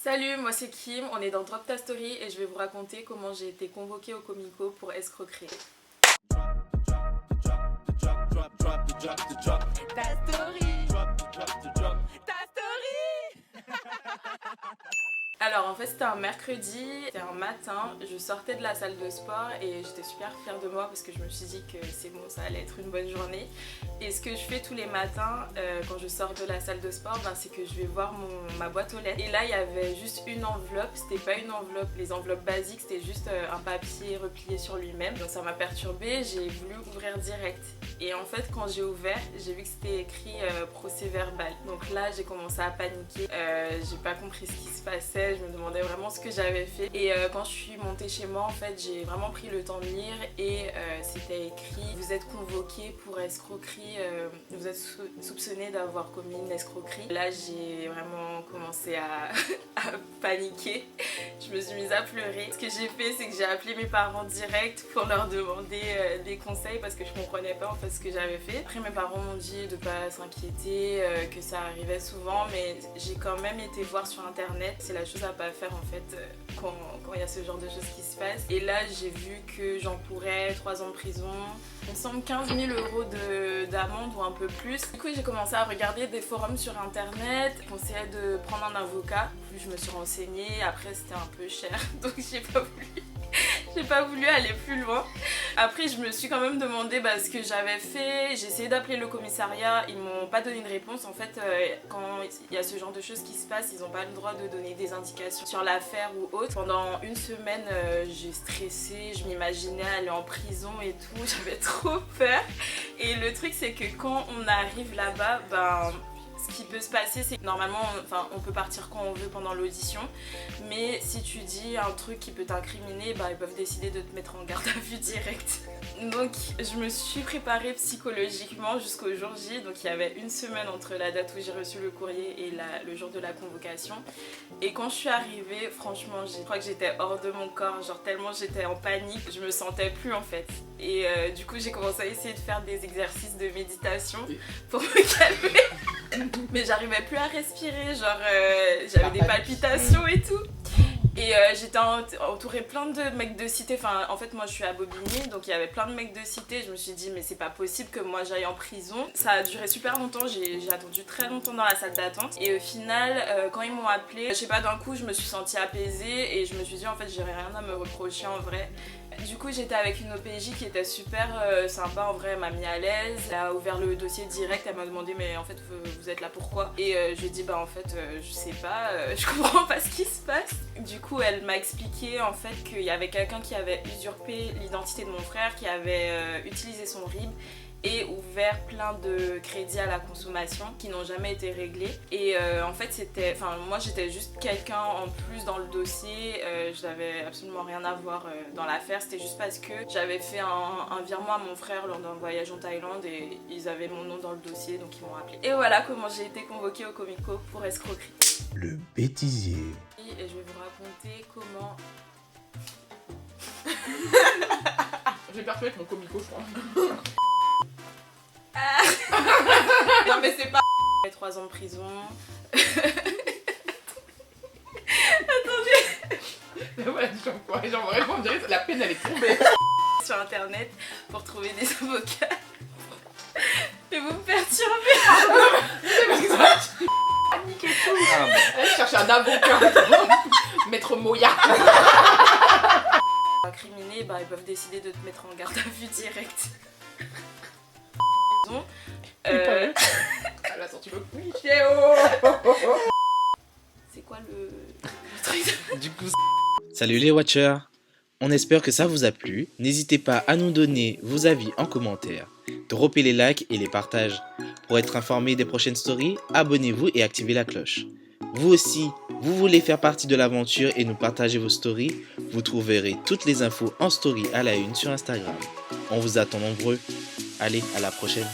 Salut, moi c'est Kim, on est dans Drop Ta Story et je vais vous raconter comment j'ai été convoquée au Comico pour escroquerie. Alors en fait c'était un mercredi, c'était un matin, je sortais de la salle de sport et j'étais super fière de moi parce que je me suis dit que c'est bon, ça allait être une bonne journée. Et ce que je fais tous les matins quand je sors de la salle de sport, c'est que je vais voir ma boîte aux lettres. Et là il y avait juste une enveloppe, c'était pas une enveloppe, les enveloppes basiques, c'était juste un papier replié sur lui-même. Donc ça m'a perturbée, j'ai voulu ouvrir direct. Et en fait quand j'ai ouvert, j'ai vu que c'était écrit procès verbal. Donc là j'ai commencé à paniquer, j'ai pas compris ce qui se passait. Je me demandais vraiment ce que j'avais fait et quand je suis montée chez moi en fait j'ai vraiment pris le temps de lire et c'était écrit vous êtes convoqué pour escroquerie, vous êtes soupçonné d'avoir commis une escroquerie. Là j'ai vraiment commencé à paniquer, je me suis mise à pleurer. Ce que j'ai fait c'est que j'ai appelé mes parents direct pour leur demander des conseils parce que je comprenais pas en fait ce que j'avais fait. Après mes parents m'ont dit de pas s'inquiéter, que ça arrivait souvent mais j'ai quand même été voir sur internet, c'est la chose à pas faire en fait quand il y a ce genre de choses qui se passent. Et là j'ai vu que j'encourais 3 ans de prison, il me semble 15 000 € d'amende ou un peu plus. Du coup j'ai commencé à regarder des forums sur internet, je conseillais de prendre un avocat, puis je me suis renseignée, après c'était un peu cher donc j'ai pas voulu aller plus loin. Après je me suis quand même demandé ce que j'avais fait, j'ai essayé d'appeler le commissariat, ils m'ont pas donné une réponse. En fait quand il y a ce genre de choses qui se passent, ils n'ont pas le droit de donner des indications sur l'affaire ou autre. Pendant une semaine j'ai stressé, je m'imaginais aller en prison et tout, j'avais trop peur. Et le truc c'est que quand on arrive là-bas, ce qui peut se passer c'est que normalement on peut partir quand on veut pendant l'audition, mais si tu dis un truc qui peut t'incriminer, ils peuvent décider de te mettre en garde à vue direct. Donc je me suis préparée psychologiquement jusqu'au jour J, donc il y avait une semaine entre la date où j'ai reçu le courrier et le jour de la convocation. Et quand je suis arrivée, franchement je crois que j'étais hors de mon corps, genre tellement j'étais en panique, je me sentais plus en fait. Et du coup j'ai commencé à essayer de faire des exercices de méditation pour me calmer. Mais j'arrivais plus à respirer, genre j'avais des palpitations et tout. Et j'étais entourée plein de mecs de cité, en fait moi je suis à Bobigny, donc il y avait plein de mecs de cité. Je me suis dit mais c'est pas possible que moi j'aille en prison. Ça a duré super longtemps, j'ai attendu très longtemps dans la salle d'attente. Et au final quand ils m'ont appelée, je sais pas, d'un coup je me suis sentie apaisée et je me suis dit en fait j'aurais rien à me reprocher en vrai. Du coup j'étais avec une OPJ qui était super sympa en vrai, elle m'a mis à l'aise, elle a ouvert le dossier direct, elle m'a demandé mais en fait vous êtes là pourquoi? Et je lui ai dit en fait je sais pas, je comprends pas ce qui se passe. Du coup elle m'a expliqué en fait qu'il y avait quelqu'un qui avait usurpé l'identité de mon frère, qui avait utilisé son RIB et ouvert plein de crédits à la consommation qui n'ont jamais été réglés. Et en fait moi j'étais juste quelqu'un en plus dans le dossier, je n'avais absolument rien à voir dans l'affaire, c'était juste parce que j'avais fait un virement à mon frère lors d'un voyage en Thaïlande et ils avaient mon nom dans le dossier donc ils m'ont appelé. Et voilà comment j'ai été convoquée au Comico pour escroquerie. Le bêtisier. Et je vais vous raconter comment... J'ai perdu avec mon Comico je crois. Non mais c'est pas... 3 ans de prison. Attendez. Mais ouais, genre vraiment on dirait que la peine elle est tombée. Sur internet pour trouver des avocats. Mais vous me perturbez. Panique et tout. Elle cherche un avocat. Maître Moya. Incriminés, ils peuvent décider de te mettre en garde à vue direct. Elle a sorti le cliché. C'est quoi le truc? Du coup, salut les watchers. On espère que ça vous a plu. N'hésitez pas à nous donner vos avis en commentaire, dropper les likes et les partages. Pour être informé des prochaines stories, abonnez-vous et activez la cloche. Vous aussi, vous voulez faire partie de l'aventure et nous partager vos stories? Vous trouverez toutes les infos en story à la une sur Instagram. On vous attend nombreux. Allez, à la prochaine.